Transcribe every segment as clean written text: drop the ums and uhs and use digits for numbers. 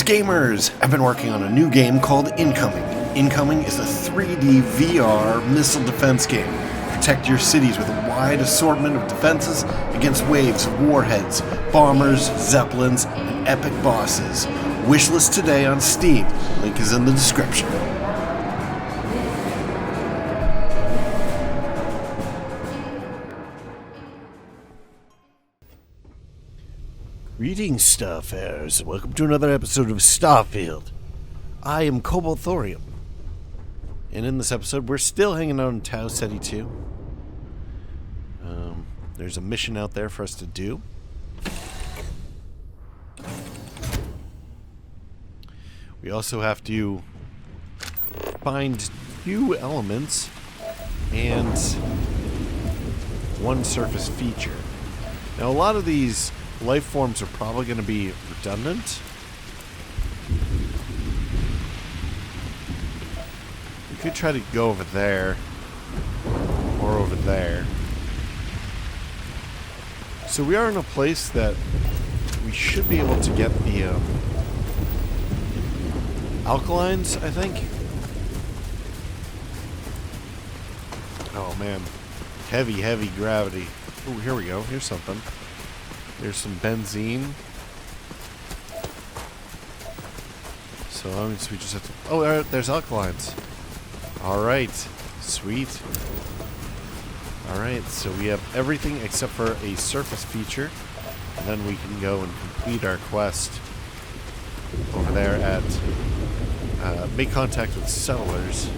Greetings, gamers! I've been working on a new game called Incoming. Incoming is a 3D VR missile defense game. Protect your cities with a wide assortment of defenses against waves of warheads, bombers, zeppelins, and epic bosses. Wishlist today on Steam. Link is in the description. Greetings, Starfarers. Welcome to another episode of Starfield. I am Cobalt Thorium. And in this episode, we're still hanging out in Tau Ceti 2. There's a mission out there for us to do. We also have to find 2 elements and 1 surface feature. Now, a lot of these life forms are probably going to be redundant. We could try to go over there or over there. So we are in a place that we should be able to get the alkalines, I think. Oh man, heavy gravity. Oh, here we go. Here's something. There's some benzene. So that means we just have to... Oh, there's alkalines. Alright. Sweet. Alright, so we have everything except for a surface feature. And then we can go and complete our quest over there at... make contact with settlers.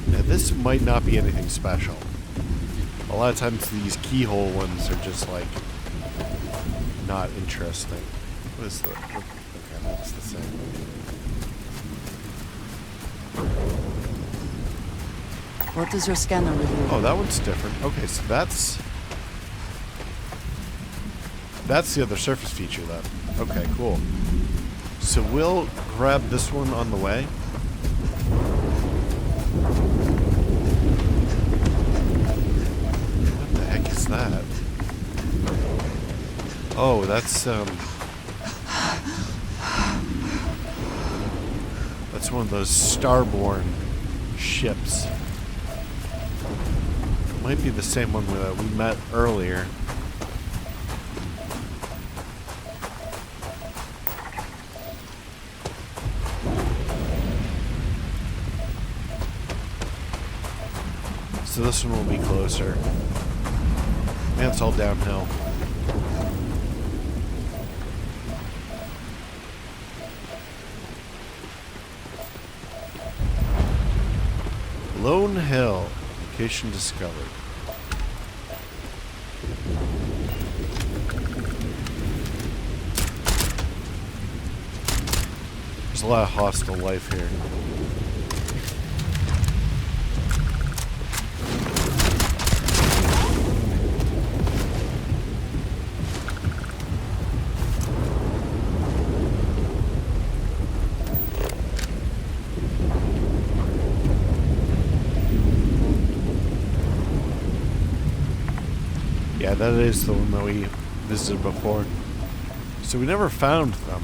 Now this might not be anything special. A lot of times these keyhole ones are just like not interesting. What is the... Okay, that's the same. What does your scanner reveal? Oh, that one's different. Okay, so that's the other surface feature then. Okay, cool. So we'll grab this one on the way. What the heck is that? Oh, that's one of those starborn ships. Might be the same one that we met earlier. So this one will be closer. And it's all downhill. Lone Hill. Location discovered. There's a lot of hostile life here. Yeah, that is the one that we visited before. So we never found them.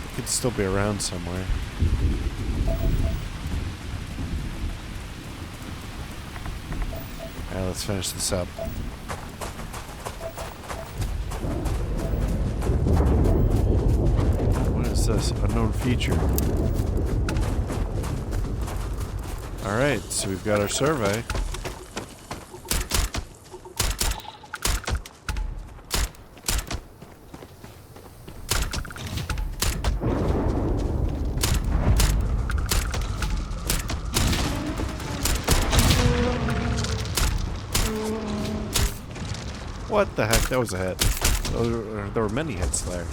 They could still be around somewhere. Alright, let's finish this up. What is this? Unknown feature. Alright, so we've got our survey. What the heck? That was a hit. There were many hits there.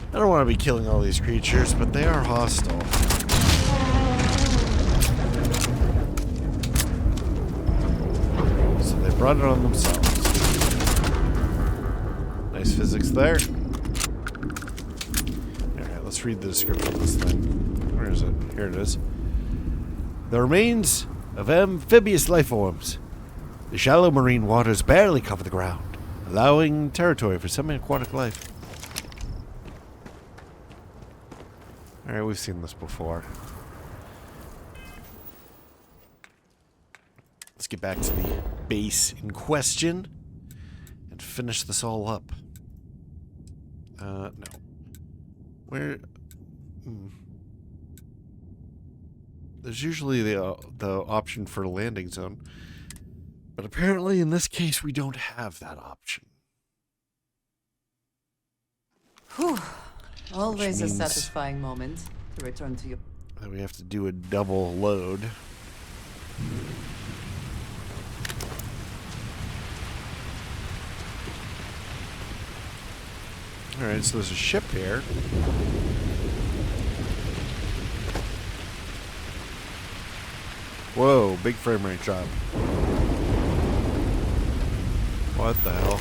I don't want to be killing all these creatures, but they are hostile. So they brought it on themselves. Nice physics there. Alright, let's read the description of this thing. Where is it? Here it is. The remains of amphibious life forms. The shallow marine waters barely cover the ground, allowing territory for semi-aquatic life. Alright, we've seen this before. Let's get back to the base in question and finish this all up. No. Where... There's usually the option for landing zone. But apparently in this case we don't have that option. Whew. Always a satisfying moment to return to you. Then we have to do a double load. Alright, so there's a ship here. Whoa, big frame rate drop. What the hell?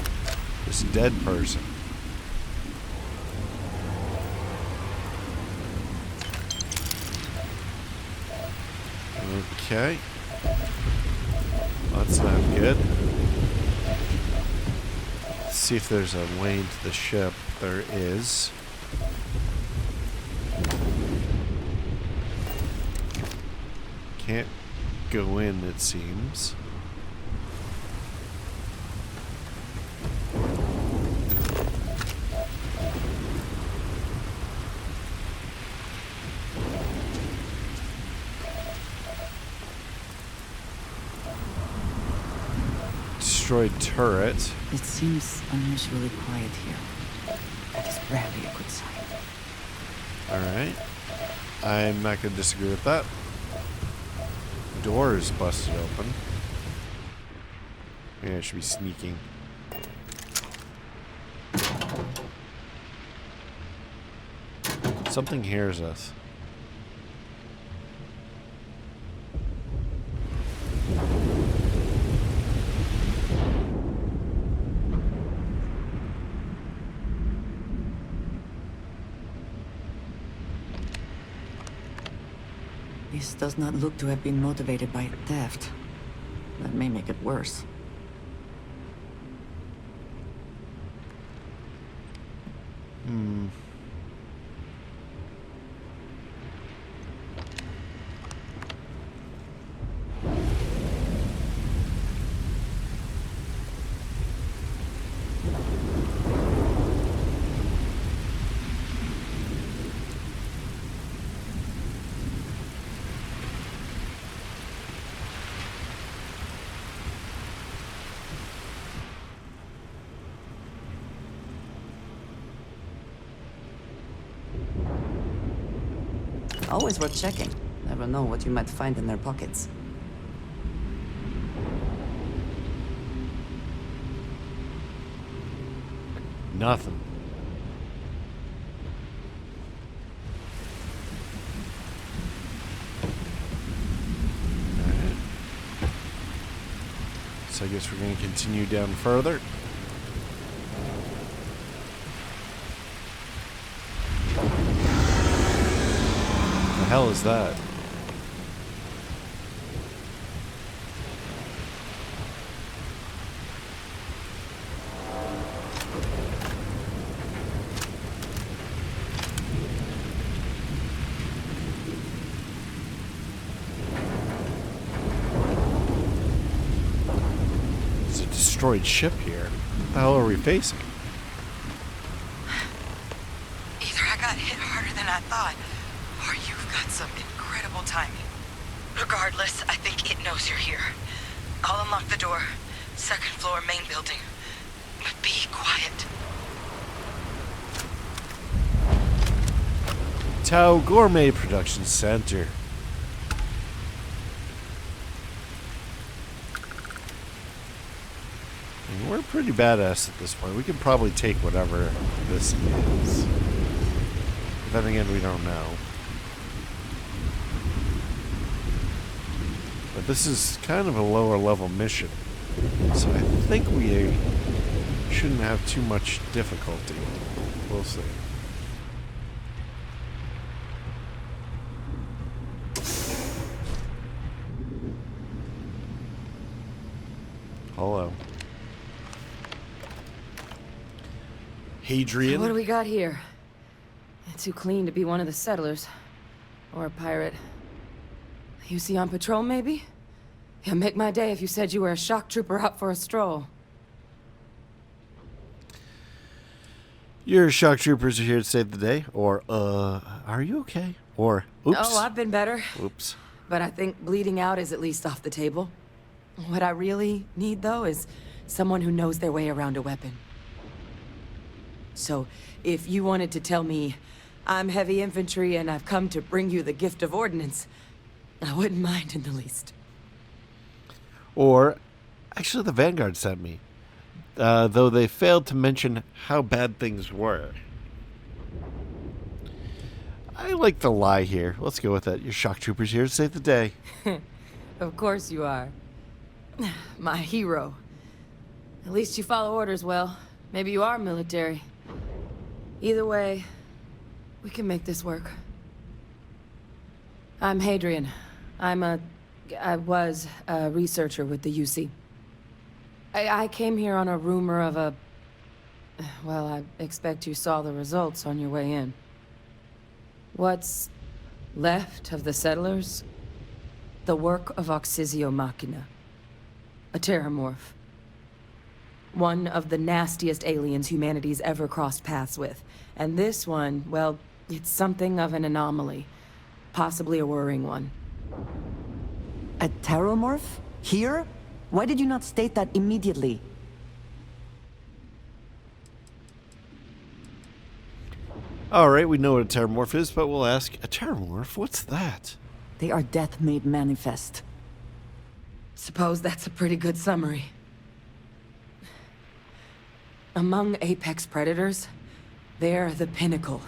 This dead person. Okay. That's not good. Let's see if there's a way into the ship. There is. Can't go in, it seems. Destroyed turret. It seems unusually quiet here. That is rarely a good sign. Alright. I'm not going to disagree with that. Door is busted open. Maybe I should be sneaking. Something hears us. This does not look to have been motivated by theft. That may make it worse. Always worth checking. Never know what you might find in their pockets. Nothing. Alright. So I guess we're going to continue down further. The hell is that? There's a destroyed ship here. What the hell are we facing? Either I got hit harder than I thought, or you've got some incredible timing. Regardless, I think it knows you're here. I'll unlock the door. Second floor, main building. But be quiet. Tau Gourmet Production Center. I mean, we're pretty badass at this point. We can probably take whatever this is. But then again, we don't know. But this is kind of a lower level mission. So I think we shouldn't have too much difficulty. We'll see. Hello. Hadrian. So what do we got here? It's too clean to be one of the settlers. Or a pirate. You see on patrol, maybe? It'd make my day if you said you were a shock trooper out for a stroll. Your shock troopers are here to save the day. Or, are you okay? Or, oops. Oh, I've been better. Oops. But I think bleeding out is at least off the table. What I really need, though, is someone who knows their way around a weapon. So, if you wanted to tell me, I'm heavy infantry and I've come to bring you the gift of ordnance, I wouldn't mind in the least. Or, actually the Vanguard sent me. Though they failed to mention how bad things were. I like the lie here. Let's go with that. Your shock troopers here to save the day. Of course you are. My hero. At least you follow orders well. Maybe you are military. Either way, we can make this work. I'm Hadrian. I was a researcher with the UC. I came here on a rumor of a... Well, I expect you saw the results on your way in. What's left of the settlers? The work of Oxysio Machina. A terramorph. One of the nastiest aliens humanity's ever crossed paths with. And this one, well, it's something of an anomaly. Possibly a worrying one. A terramorph? Here? Why did you not state that immediately? Alright, we know what a terramorph is, but we'll ask, a terramorph? What's that? They are death made manifest. Suppose that's a pretty good summary. Among apex predators, they're the pinnacle.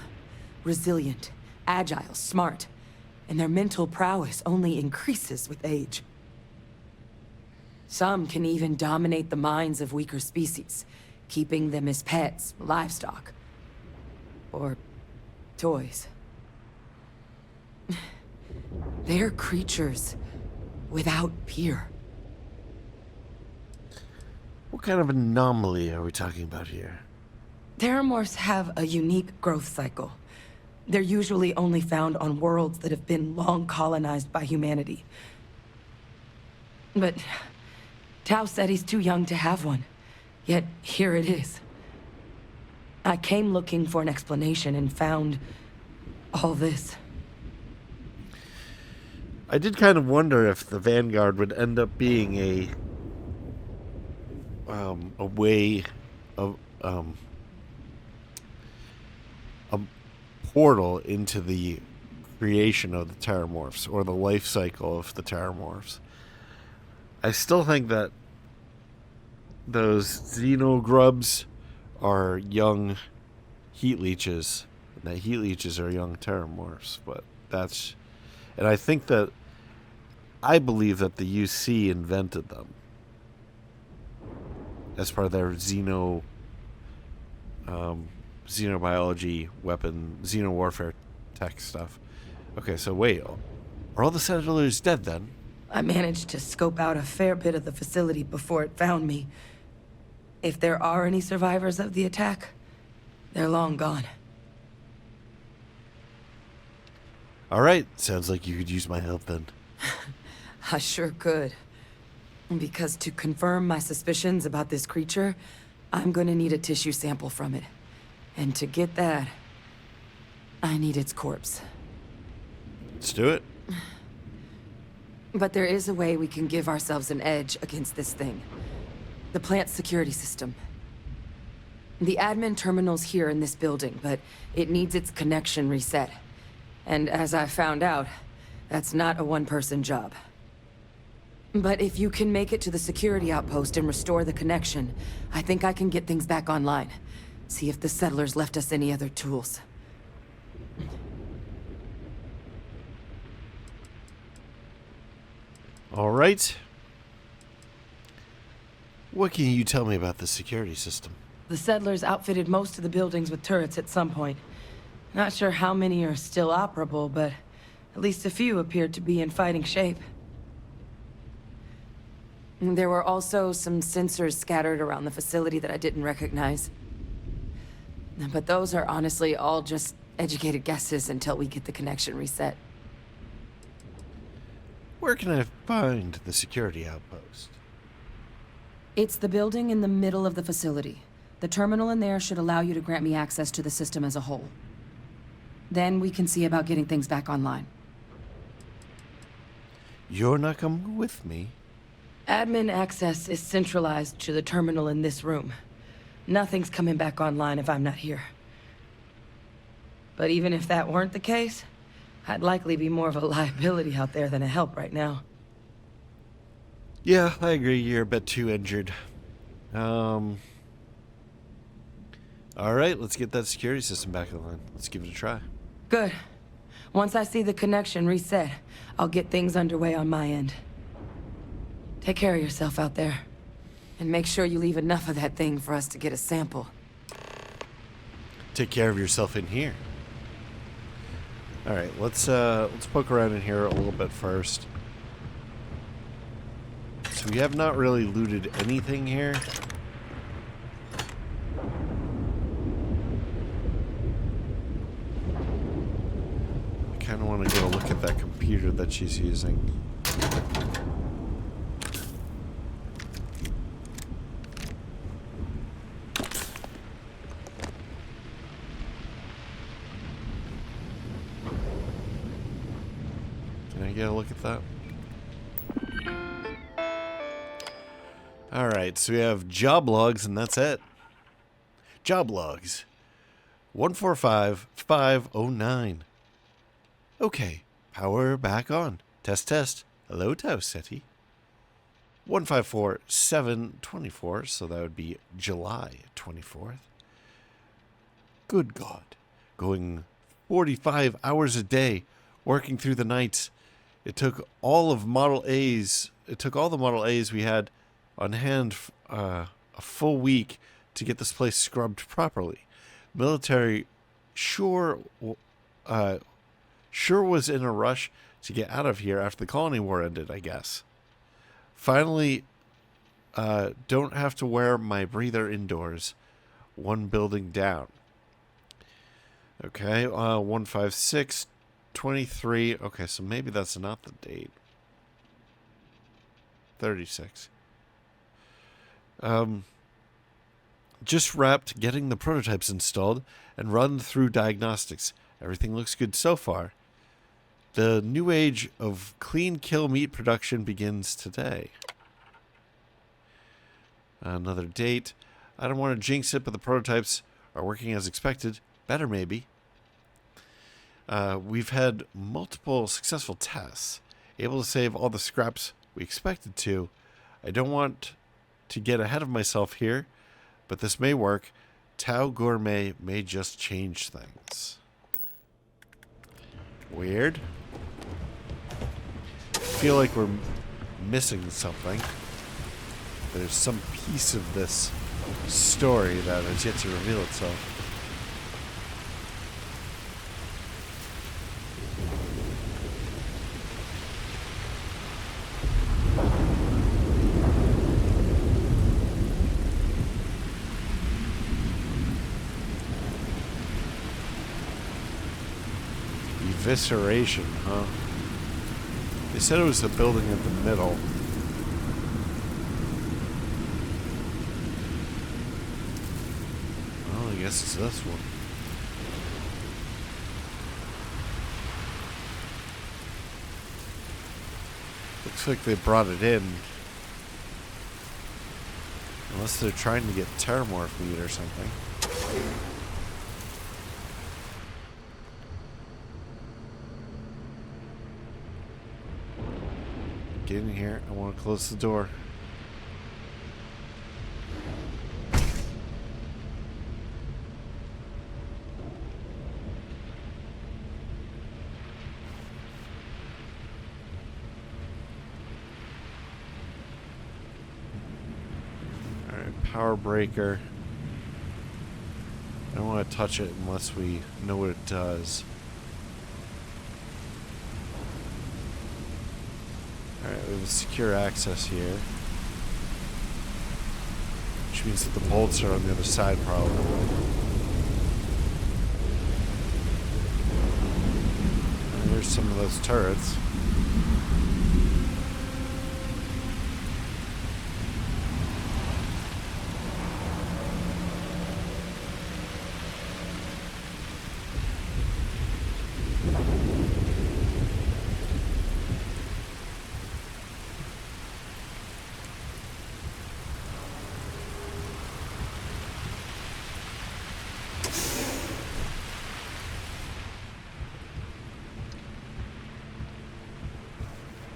Resilient, agile, smart, and their mental prowess only increases with age. Some can even dominate the minds of weaker species, keeping them as pets, livestock, or toys. They're creatures without peer. What kind of anomaly are we talking about here? Terramorphs have a unique growth cycle. They're usually only found on worlds that have been long colonized by humanity. But Tao said he's too young to have one. Yet here it is. I came looking for an explanation and found all this. I did kind of wonder if the Vanguard would end up being a way of a portal into the creation of the terramorphs or the life cycle of the terramorphs. I still think that those xenogrubs are young heat leeches, and that heat leeches are young terramorphs, but that's... And I think that... I believe that the UC invented them as part of their xenobiology weapon, xenowarfare tech stuff. Okay, so wait, are all the settlers dead then? I managed to scope out a fair bit of the facility before it found me. If there are any survivors of the attack, they're long gone. Alright, sounds like you could use my help then. I sure could. Because to confirm my suspicions about this creature, I'm gonna need a tissue sample from it. And to get that, I need its corpse. Let's do it. But there is a way we can give ourselves an edge against this thing. The plant's security system. The admin terminal's here in this building, but it needs its connection reset. And as I found out, that's not a one-person job. But if you can make it to the security outpost and restore the connection, I think I can get things back online. See if the settlers left us any other tools. Alright. What can you tell me about the security system? The settlers outfitted most of the buildings with turrets at some point. Not sure how many are still operable, but at least a few appeared to be in fighting shape. There were also some sensors scattered around the facility that I didn't recognize. But those are honestly all just educated guesses until we get the connection reset. Where can I find the security outpost? It's the building in the middle of the facility. The terminal in there should allow you to grant me access to the system as a whole. Then we can see about getting things back online. You're not coming with me? Admin access is centralized to the terminal in this room. Nothing's coming back online if I'm not here. But even if that weren't the case, I'd likely be more of a liability out there than a help right now. Yeah, I agree. You're a bit too injured. Alright, let's get that security system back online. Let's give it a try. Good. Once I see the connection reset, I'll get things underway on my end. Take care of yourself out there. And make sure you leave enough of that thing for us to get a sample. Take care of yourself in here. Alright, let's poke around in here a little bit first. So we have not really looted anything here. I kind of want to go look at that computer that she's using. Can I get a look at that? Alright, so we have job logs, and that's it. Job logs. 145509. Okay, power back on. Test, test. Hello, Tau Ceti. 154724, so that would be July 24th. Good God. Going 45 hours a day, working through the nights. It took all of Model A's. It took all the Model A's we had on hand a full week to get this place scrubbed properly. Military sure was in a rush to get out of here after the colony war ended, I guess. Finally, don't have to wear my breather indoors. One building down. Okay, 15623. Okay, so maybe that's not the date. 36. Just wrapped getting the prototypes installed and run through diagnostics. Everything looks good so far. The new age of clean kill meat production begins today. Another date. I don't want to jinx it, but the prototypes are working as expected. Better maybe. We've had multiple successful tests. Able to save all the scraps we expected to. I don't want to get ahead of myself here, but this may work. Tau Gourmet may just change things. Weird. I feel like we're missing something. There's some piece of this story that has yet to reveal itself. Evisceration, huh? They said it was a building in the middle. Well, I guess it's this one. Looks like they brought it in. Unless they're trying to get terramorph meat or something. Get in here. I want to close the door. Alright, power breaker. I don't want to touch it unless we know what it does. Alright, we have secure access here. Which means that the bolts are on the other side, probably. And there's some of those turrets.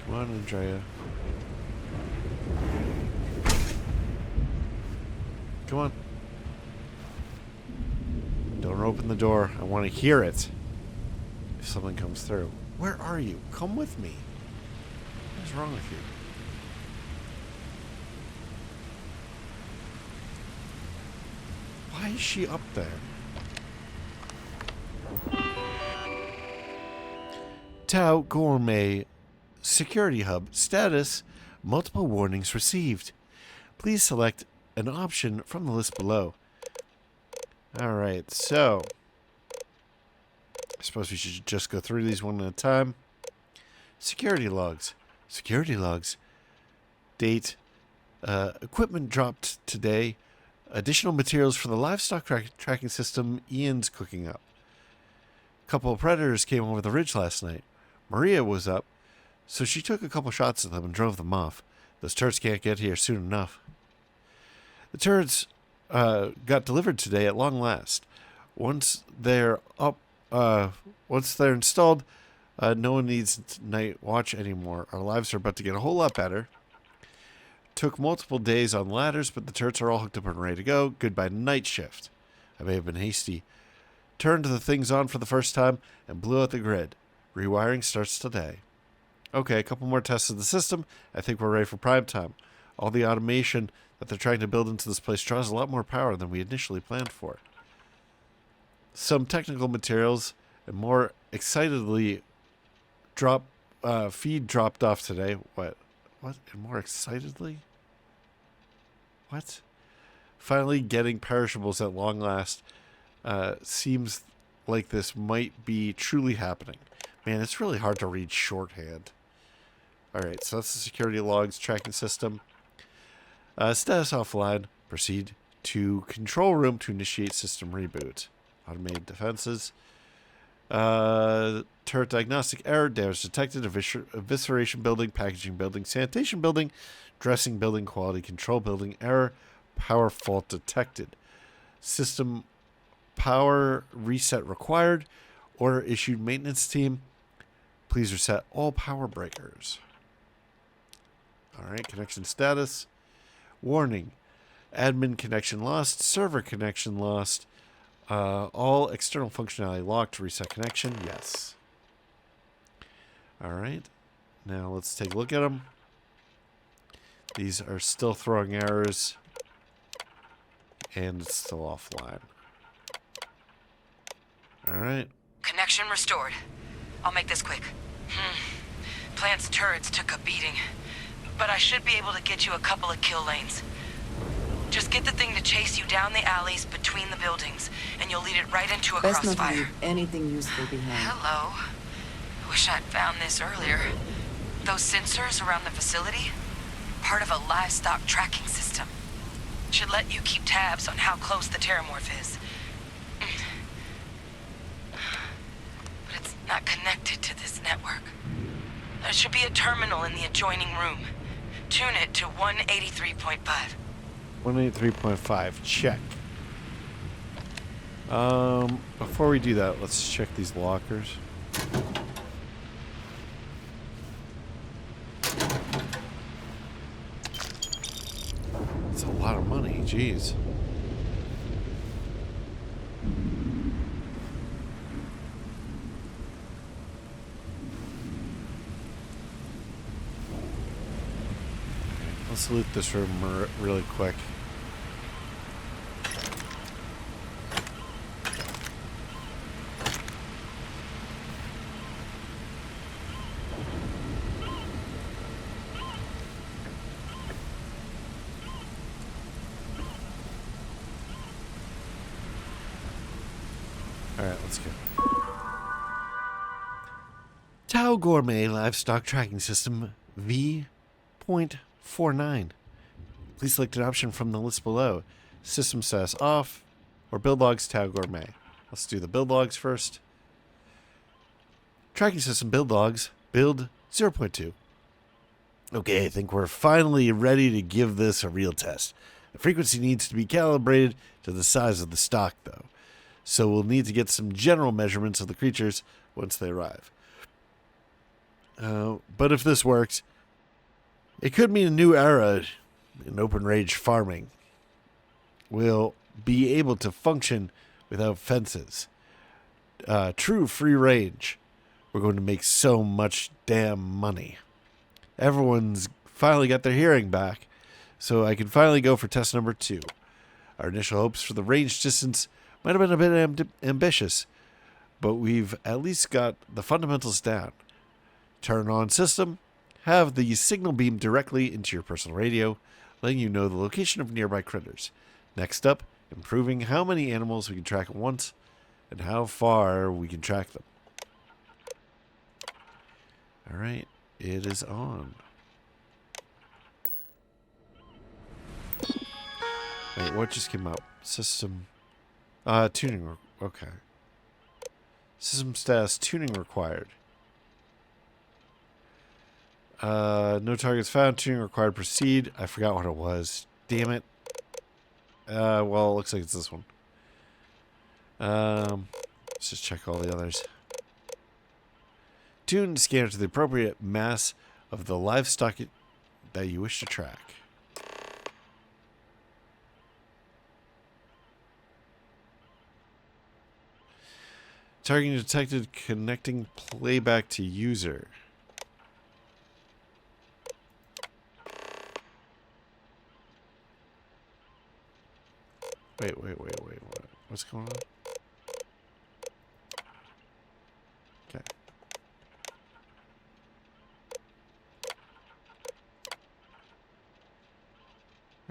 Come on, Andrea. Come on. Don't open the door. I want to hear it. If someone comes through. Where are you? Come with me. What's wrong with you? Why is she up there? Tau Gourmet Security Hub. Status. Multiple warnings received. Please select an option from the list below. Alright, so I suppose we should just go through these one at a time. Security logs. Security logs. Date. Equipment dropped today. Additional materials for the livestock tracking system Ian's cooking up. A couple of predators came over the ridge last night. Maria was up, so she took a couple shots at them and drove them off. Those turrets can't get here soon enough. The turrets got delivered today at long last. Once they're up, once they're installed, no one needs night watch anymore. Our lives are about to get a whole lot better. Took multiple days on ladders, but the turrets are all hooked up and ready to go. Goodbye night shift. I may have been hasty. Turned the things on for the first time and blew out the grid. Rewiring starts today. Okay, a couple more tests of the system. I think we're ready for prime time. All the automation that they're trying to build into this place draws a lot more power than we initially planned for. Some technical materials and more excitedly feed dropped off today. What? And more excitedly? What? Finally getting perishables at long last. Seems like this might be truly happening. Man, it's really hard to read shorthand. Alright, so that's the security logs tracking system. Status offline. Proceed to control room to initiate system reboot. Automated defenses. Turret diagnostic error. Damage detected. Evisceration building. Packaging building. Sanitation building. Dressing building. Quality control building. Error. Power fault detected. System power reset required. Order issued maintenance team. Please reset all power breakers. Alright, connection status. Warning. Admin connection lost. Server connection lost. All external functionality locked. Reset connection. Yes. Alright. Now let's take a look at them. These are still throwing errors. And it's still offline. Alright. Connection restored. I'll make this quick. Plant's turrets took a beating, but I should be able to get you a couple of kill lanes. Just get the thing to chase you down the alleys between the buildings, and you'll lead it right into a Best not to crossfire. leave anything useful behind. Hello. I wish I'd found this earlier. Those sensors around the facility? Part of a livestock tracking system. Should let you keep tabs on how close the terramorph is. But it's not connected to this network. There should be a terminal in the adjoining room. Tune it to 183.5. 183.5. Check. Before we do that, let's check these lockers. It's a lot of money, jeez. Let's loot this room really quick. Alright, let's go. Tau Gourmet Livestock Tracking System V.49. Please select an option from the list below. System status off, or build logs Tau Gourmet. Let's do the build logs first. Tracking system build logs, build 0.2. Okay, I think we're finally ready to give this a real test. The frequency needs to be calibrated to the size of the stock, though. So we'll need to get some general measurements of the creatures once they arrive. But if this works, it could mean a new era in open range farming. We'll be able to function without fences. True free range. We're going to make so much damn money. Everyone's finally got their hearing back, so I can finally go for test number 2. Our initial hopes for the range distance might have been a bit ambitious, but we've at least got the fundamentals down. Turn on system, have the signal beam directly into your personal radio, letting you know the location of nearby critters. Next up, improving how many animals we can track at once and how far we can track them. Alright, it is on. Wait, what just came up? System... tuning... Okay. System status, tuning required. No targets found, tuning required, proceed. I forgot what it was. Damn it. Well, it looks like it's this one. Let's just check all the others. Tune scanner to the appropriate mass of the livestock that you wish to track. Targeting detected, connecting playback to user. Wait, what? What's going on? Okay.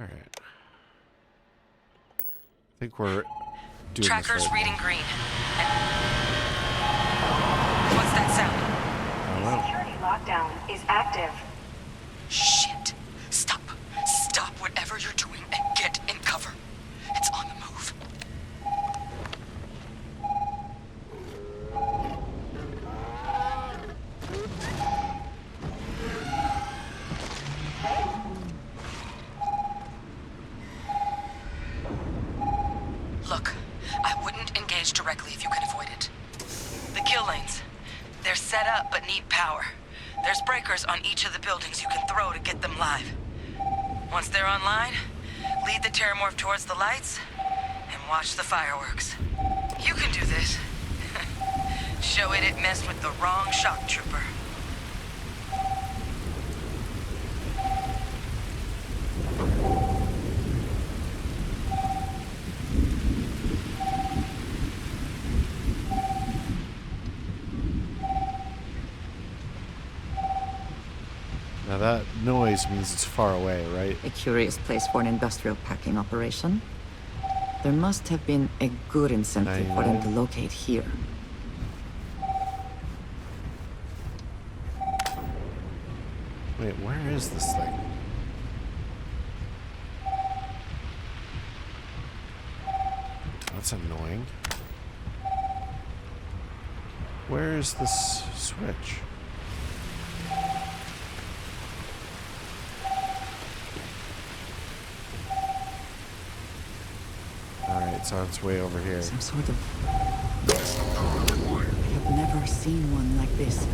Alright. I think we're doing Tracker's this right. reading green. And what's that sound? I don't know. Security lockdown is active. Shit. Stop. Stop whatever you're doing and get in cover. It's on the move. Look, I wouldn't engage directly if you can avoid it. The kill lanes. They're set up but need power. There's breakers on each of the buildings you can throw to get them live. Once they're online, lead the Terramorph towards the lights and watch the fireworks. You can do this. Show it messed with the wrong shock trooper. Now that noise means it's far away, right? A curious place for an industrial packing operation. There must have been a good incentive for them to locate here. Wait, where is this thing? That's annoying. Where is this switch? Alright, it's on its way over here. Some sort of... I have never seen one like this.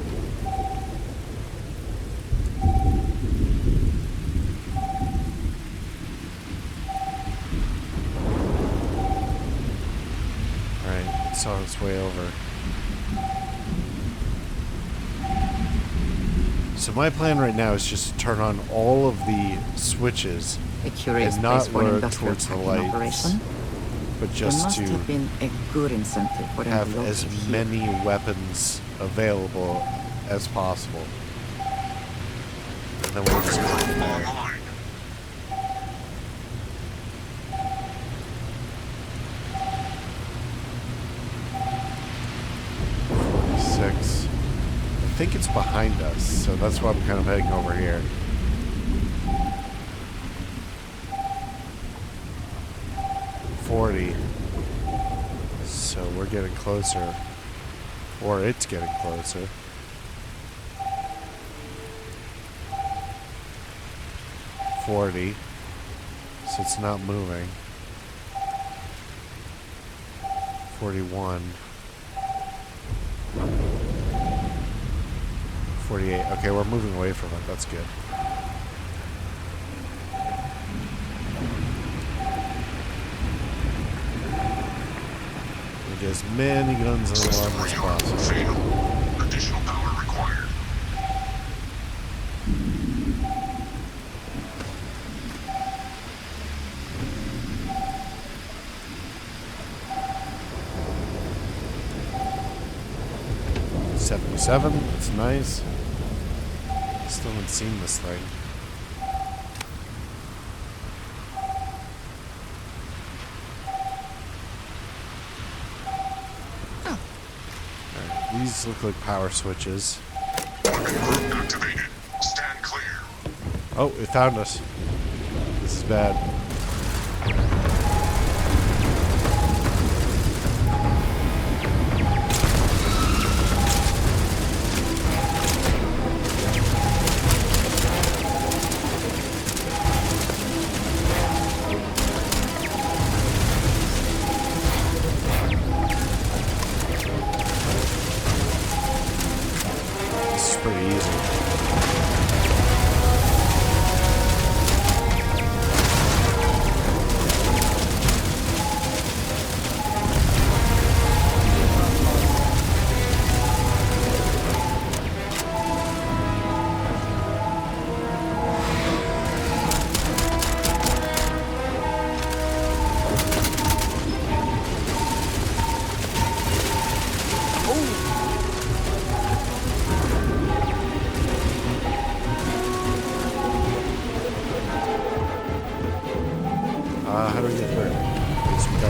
Alright, it's on its way over. So my plan right now is just to turn on all of the switches A curious and place not for an work industrial towards the packing lights, operation. but There just must to have been a good incentive for them have to locate as here. many weapons available as possible. And then we'll just go from there. think it's behind us, so that's why I'm kind of heading over here. $40. So we're getting closer. Or it's getting closer. $40. So it's not moving. 41. 48. Okay, we're moving away from it. That's good. Get as many guns on the line as possible. Fail. Additional power required. $77. That's nice. Still haven't seen this thing. These look like power switches. Group activated. Stand clear. Oh, it found us. This is bad. Pretty easy. How do we get through? Let's go.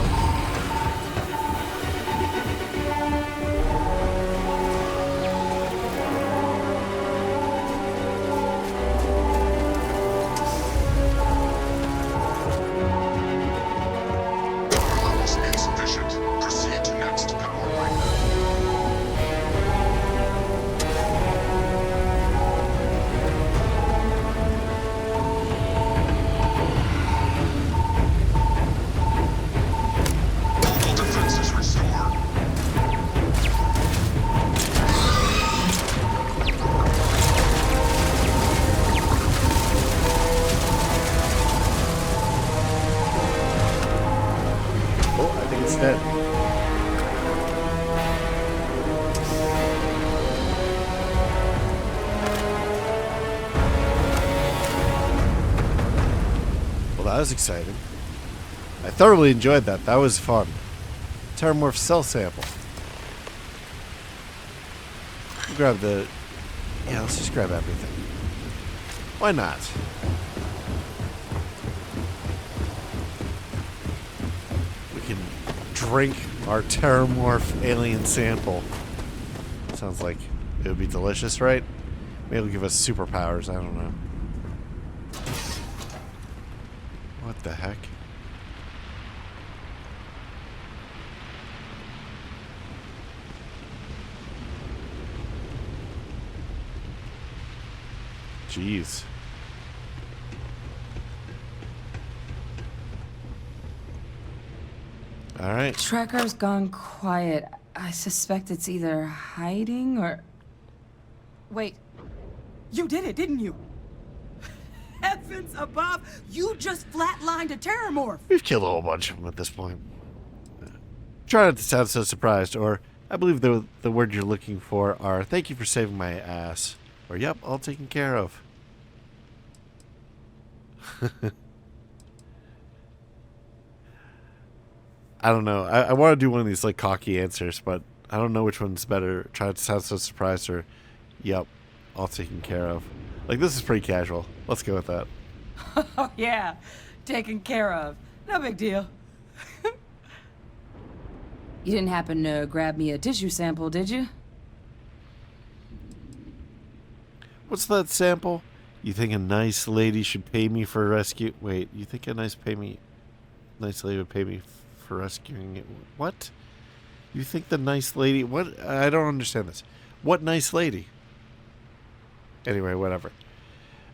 Power levels insufficient. Proceed to next power line. Local defenses restored. Oh, I think it's dead. Well, that was exciting. I thoroughly enjoyed that. That was fun. Terramorph cell sample. Grab the... Yeah, let's just grab everything. Why not? We can drink our Terramorph alien sample. Sounds like it would be delicious, right? Maybe it'll give us superpowers. I don't know. What the heck? Jeez. All right. Tracker's gone quiet. I suspect it's either hiding or... Wait. You did it, didn't you? Heavens above! You just flatlined a terramorph! We've killed a whole bunch of them at this point. Try not to sound so surprised, or I believe the word you're looking for are "thank you for saving my ass," or "yep, all taken care of." I don't know. I want to do one of these like cocky answers, but I don't know which one's better. Try not to sound so surprised, or "yep, all taken care of." Like, this is pretty casual. Let's go with that. Oh, yeah. Taken care of. No big deal. You didn't happen to grab me a tissue sample, did you? What's that sample? You think a nice lady should pay me for rescue? Wait, you think a nice lady would pay me for rescuing it? What? You think the nice lady? What? I don't understand this. What nice lady? Anyway, whatever.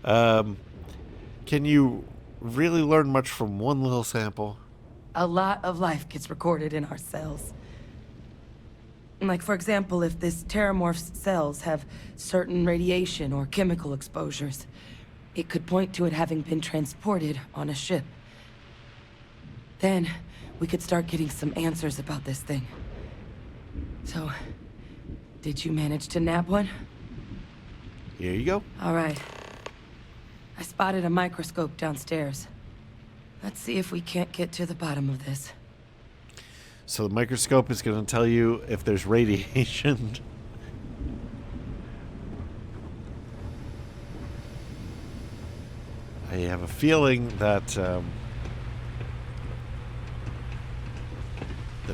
Can you really learn much from one little sample? A lot of life gets recorded in our cells. Like, for example, if this terramorph's cells have certain radiation or chemical exposures, it could point to it having been transported on a ship. Then, we could start getting some answers about this thing. So, did you manage to nab one? Here you go. All right. I spotted a microscope downstairs. Let's see if we can't get to the bottom of this. So the microscope is going to tell you if there's radiation. I have a feeling that the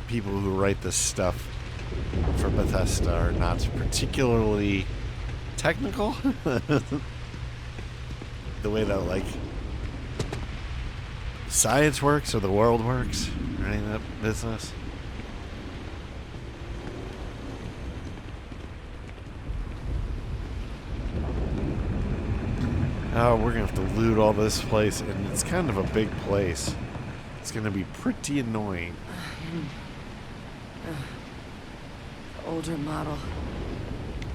people who write this stuff for Bethesda are not particularly technical. The way that, like, science works or the world works, or any of that business. Oh, we're gonna have to loot all this place, and it's kind of a big place. It's gonna be pretty annoying. Older model.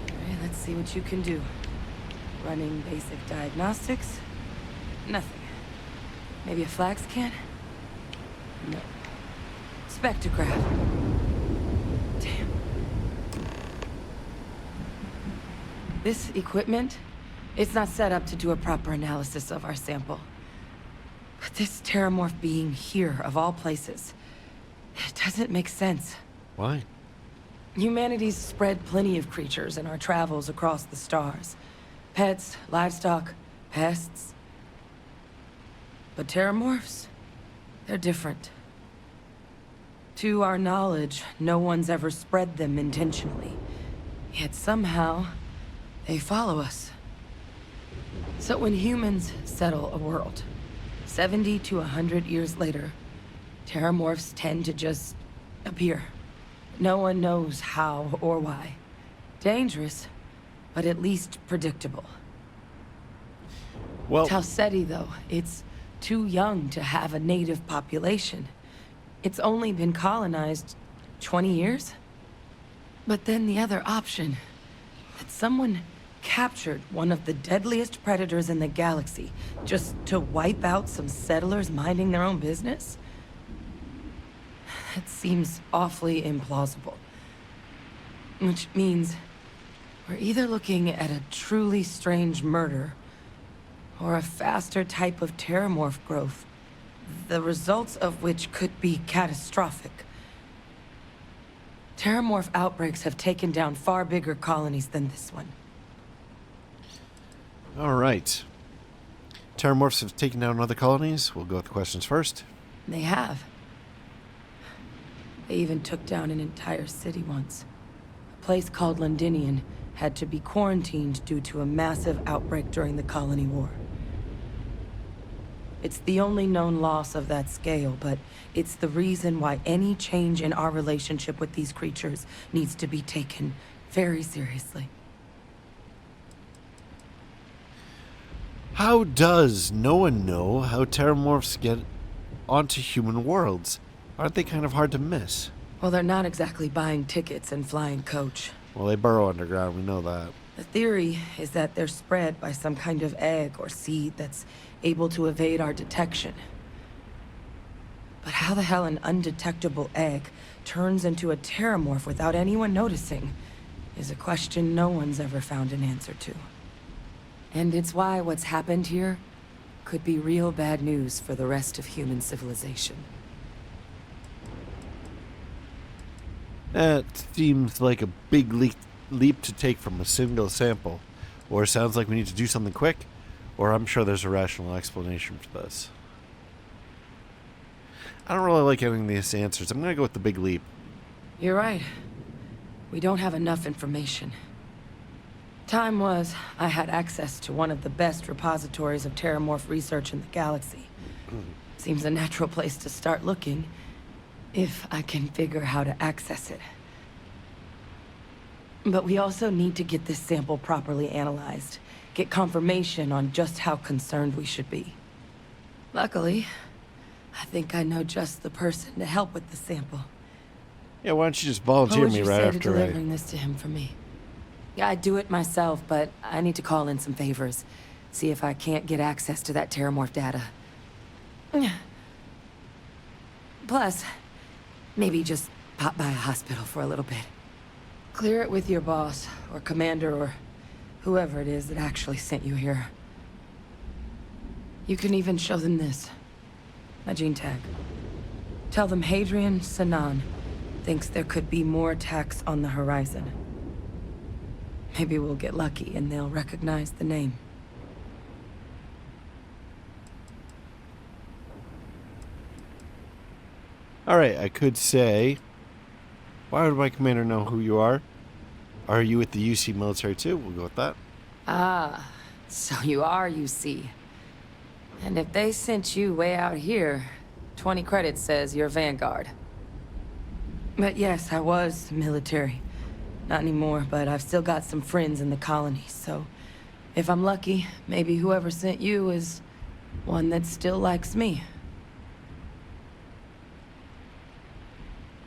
Okay, let's see what you can do. Running basic diagnostics? Nothing. Maybe a flax can? No. Spectrograph. Damn. This equipment, it's not set up to do a proper analysis of our sample. But this terramorph being here, of all places, it doesn't make sense. Why? Humanity's spread plenty of creatures in our travels across the stars. Pets, livestock, pests. But terramorphs, they're different. To our knowledge, no one's ever spread them intentionally. Yet somehow, they follow us. So when humans settle a world, 70 to 100 years later, terramorphs tend to just appear. No one knows how or why. Dangerous, but at least predictable. Well, Talseti, though, it's too young to have a native population. It's only been colonized 20 years? But then the other option, that someone captured one of the deadliest predators in the galaxy just to wipe out some settlers minding their own business? That seems awfully implausible. Which means we're either looking at a truly strange murder or a faster type of terramorph growth, the results of which could be catastrophic. Terramorph outbreaks have taken down far bigger colonies than this one. all right. Terramorphs have taken down other colonies. We'll go with the questions first. They have. They even took down an entire city once. A place called Londinian had to be quarantined due to a massive outbreak during the Colony War. It's the only known loss of that scale, but it's the reason why any change in our relationship with these creatures needs to be taken very seriously. How does no one know how terramorphs get onto human worlds? Aren't they kind of hard to miss? Well, they're not exactly buying tickets and flying coach. Well, they burrow underground, we know that. The theory is that they're spread by some kind of egg or seed that's able to evade our detection. But how the hell an undetectable egg turns into a terramorph without anyone noticing is a question no one's ever found an answer to. And it's why what's happened here could be real bad news for the rest of human civilization. That seems like a big leap to take from a single sample. Or it sounds like we need to do something quick, or I'm sure there's a rational explanation for this. I don't really like getting these answers. I'm going to go with the big leap. You're right. We don't have enough information. Time was, I had access to one of the best repositories of terramorph research in the galaxy. Seems a natural place to start looking, if I can figure how to access it. But we also need to get this sample properly analyzed, get confirmation on just how concerned we should be. Luckily, I think I know just the person to help with the sample. Yeah, why don't you just What volunteer would me you right say to after delivering this to him for me? Yeah, I'd do it myself, but I need to call in some favors. See if I can't get access to that terramorph data. Plus, maybe just pop by a hospital for a little bit. Clear it with your boss, or commander, or whoever it is that actually sent you here. You can even show them this. My gene tag. Tell them Hadrian Sanan thinks there could be more attacks on the horizon. Maybe we'll get lucky and they'll recognize the name. Alright, I could say, why would my commander know who you are? Are you with the UC military too? We'll go with that. Ah, so you are UC. And if they sent you way out here, 20 credits says you're Vanguard. But yes, I was military. Not anymore, but I've still got some friends in the colonies, so if I'm lucky, maybe whoever sent you is one that still likes me.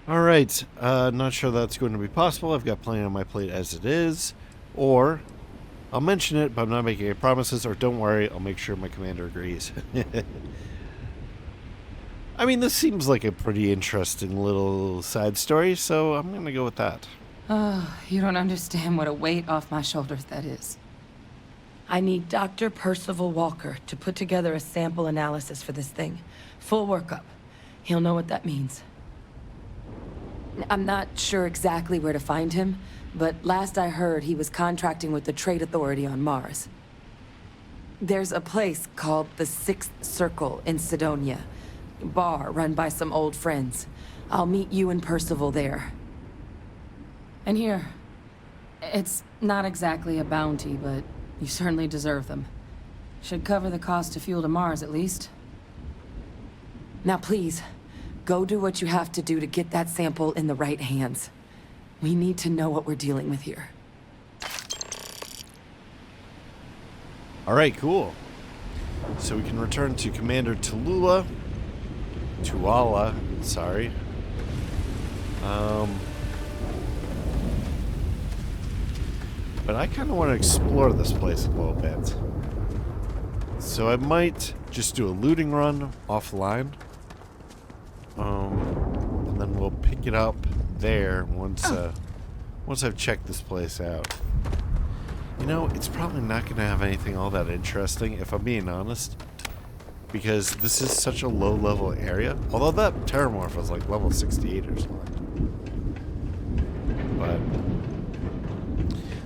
Alright, not sure that's going to be possible. I've got plenty on my plate as it is. Or, I'll mention it, but I'm not making any promises, or don't worry, I'll make sure my commander agrees. I mean, this seems like a pretty interesting little side story, so I'm going to go with that. Oh, you don't understand what a weight off my shoulders that is. I need Dr. Percival Walker to put together a sample analysis for this thing. Full workup. He'll know what that means. I'm not sure exactly where to find him, but last I heard he was contracting with the Trade Authority on Mars. There's a place called the Sixth Circle in Sidonia. Bar run by some old friends. I'll meet you and Percival there. And here, it's not exactly a bounty, but you certainly deserve them. Should cover the cost of fuel to Mars, at least. Now please, go do what you have to do to get that sample in the right hands. We need to know what we're dealing with here. Alright, cool. So we can return to Commander Tuala, sorry. But I kind of want to explore this place a little bit. So I might just do a looting run offline. And then we'll pick it up there once I've checked this place out. You know, it's probably not going to have anything all that interesting, if I'm being honest. Because this is such a low-level area. Although that terramorph was like level 68 or something. But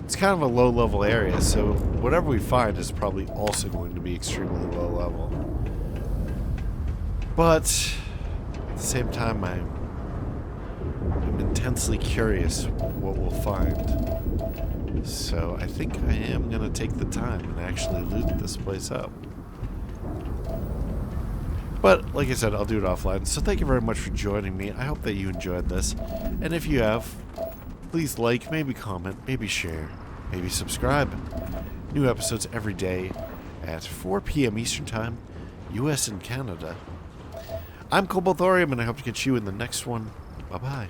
it's kind of a low-level area, so whatever we find is probably also going to be extremely low-level. But at the same time, I'm intensely curious what we'll find. So I think I am going to take the time and actually loot this place up. But, like I said, I'll do it offline. So thank you very much for joining me. I hope that you enjoyed this. And if you have, please like, maybe comment, maybe share, maybe subscribe. New episodes every day at 4 p.m. Eastern Time, US and Canada. I'm Cobalt Thorium, and I hope to catch you in the next one. Bye-bye.